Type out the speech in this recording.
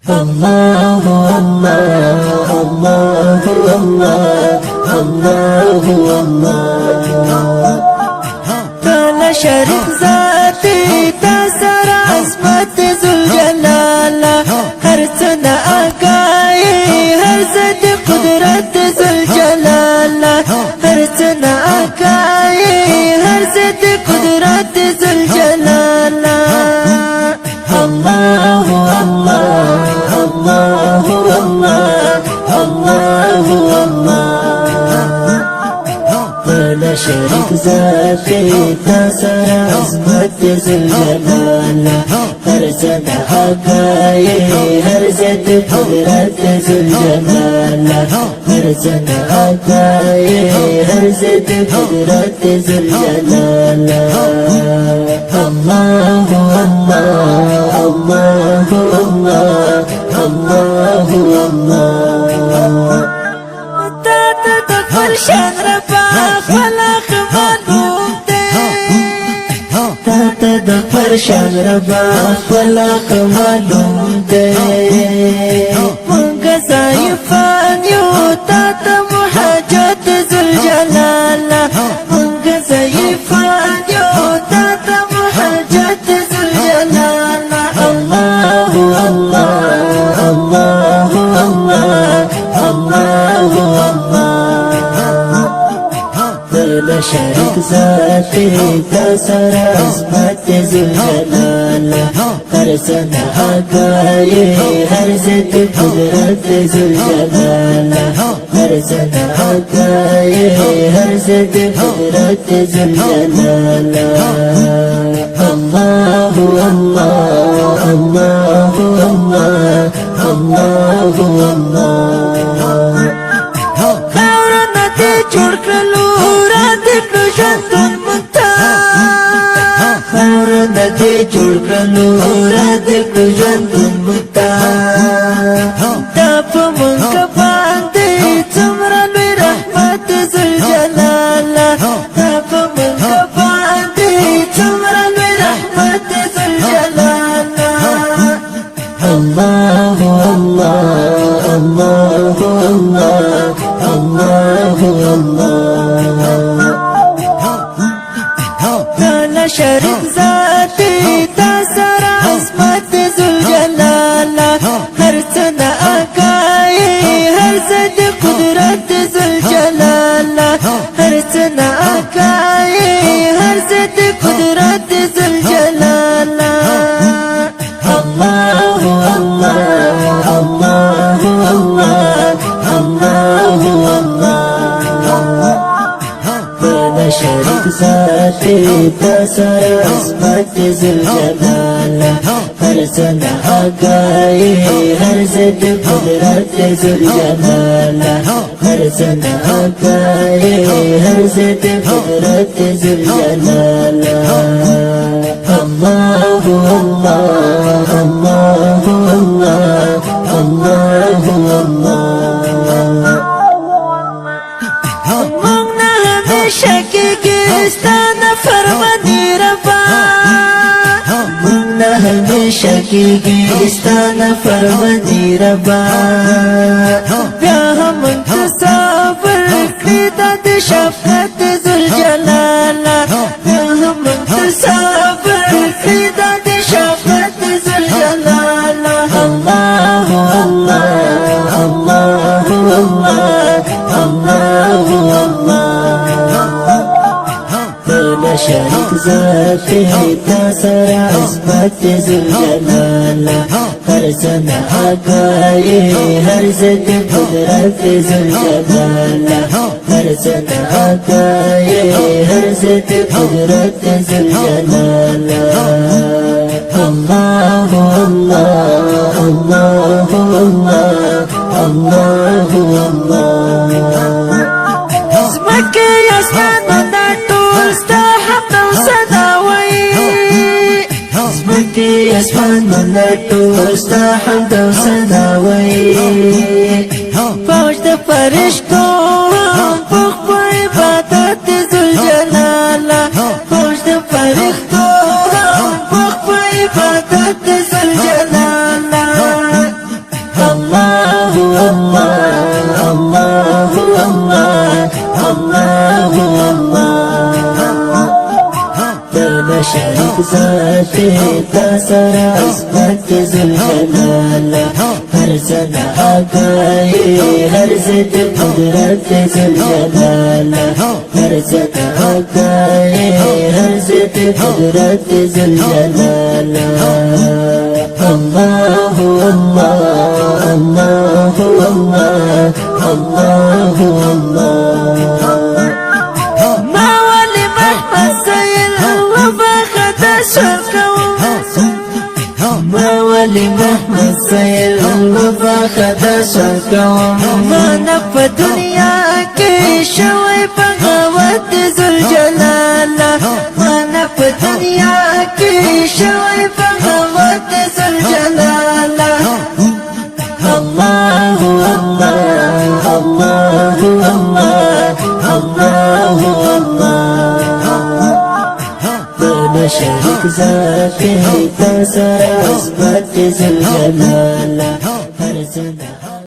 الله الله الله الله الله تعالى شريف ذاتي تسر عظمت ذو الجلال هرسنا أكاي هرسد قدرت ذو الجلال هرسنا أكاي هرسد قدرت ذو الجلال الله الله الله الله الله طال شريك ذاتي تسر عظمت ذو الجلال هرزت حقاي هرزت قدرت ذو الجلال هرزت حقاي هرزت قدرت ذو الجلال الله الله الله الله الله تدخل شهربا خلق مالوتي تدخل شهربا خلق مالوتي منك سايفان يوتات محاجات ذو الجلال منك سايفان يوتات محاجات ذو الجلال الله الله الله الله لا شريك ذاتي تسر عظمت ذو الجلال هرسنا حقاي هرزت قدرت ذو الجلال هرسنا حقاي هرزت قدرت ذو الجلال الله الله الله الله الله خورنا دي جوړ کړلو خورنا دي جوړ کړلو رات کړو ژوندون متا دا په مونږ باندې څومره لوی رحمت ذو الجلال دا په مونږ باندې څومره لوی رحمت ذو الجلال الله الله الله الله الله تعالى شريف ذاتي تسر عظمت ذو الجلال هرسنا أكاي هرسد قدرت ذو الجلال هرسنا أكاي هرسد قدرت ذو الجلال الله الله الله الله الله لا شريك ذاتي تسر عظمت ذو الجلال هرسنا حقاي هرزت قدرت ذو الجلال هرسنا حقاي هرزت قدرت ذو الجلال الله الله الله الله الله شکیږي فرمانی ربا منا همیشه کیږي ستانه فرمانی ربا بیا هم تصور کړی د شفقت ذو الجلال بیا هم تصور کړی د شفقت ذو الجلال الله الله الله الله لا شريك ذاتي تسر عظمت ذو الجلال هرسنا حقاي هرزت قدرت ذو الجلال هرسنا حقاي هرزت قدرت ذو الجلال الله الله الله الله الله اسمك يا اسمان اسمكي اسمان ملتو استحمد وسناوي فوج د فرشتو فوق عبادت ذو الجلال فوج د فرشتو فوق عبادت ذو الجلال شرک ذاتی تا سرا عظمت ذوالجلال ہر صدا آگاہی ہر ضد قدرت ذوالجلال ہر صدا آگاہی ہر ضد قدرت ذوالجلال اللہ اللہ اللہ اللہ اللہ اللہ موالي محمد سيد الوفا خدا شركه موالي محمد سيد الوفا خدا شركه ما نفى دنيا كي شوي بغوات ذوالجلال ما نفى دنيا كي شوي بغوات ذوالجلال الله الله الله الله الله شرک ذاتی تا سرا عظمت ذوالجلال ہر زندہ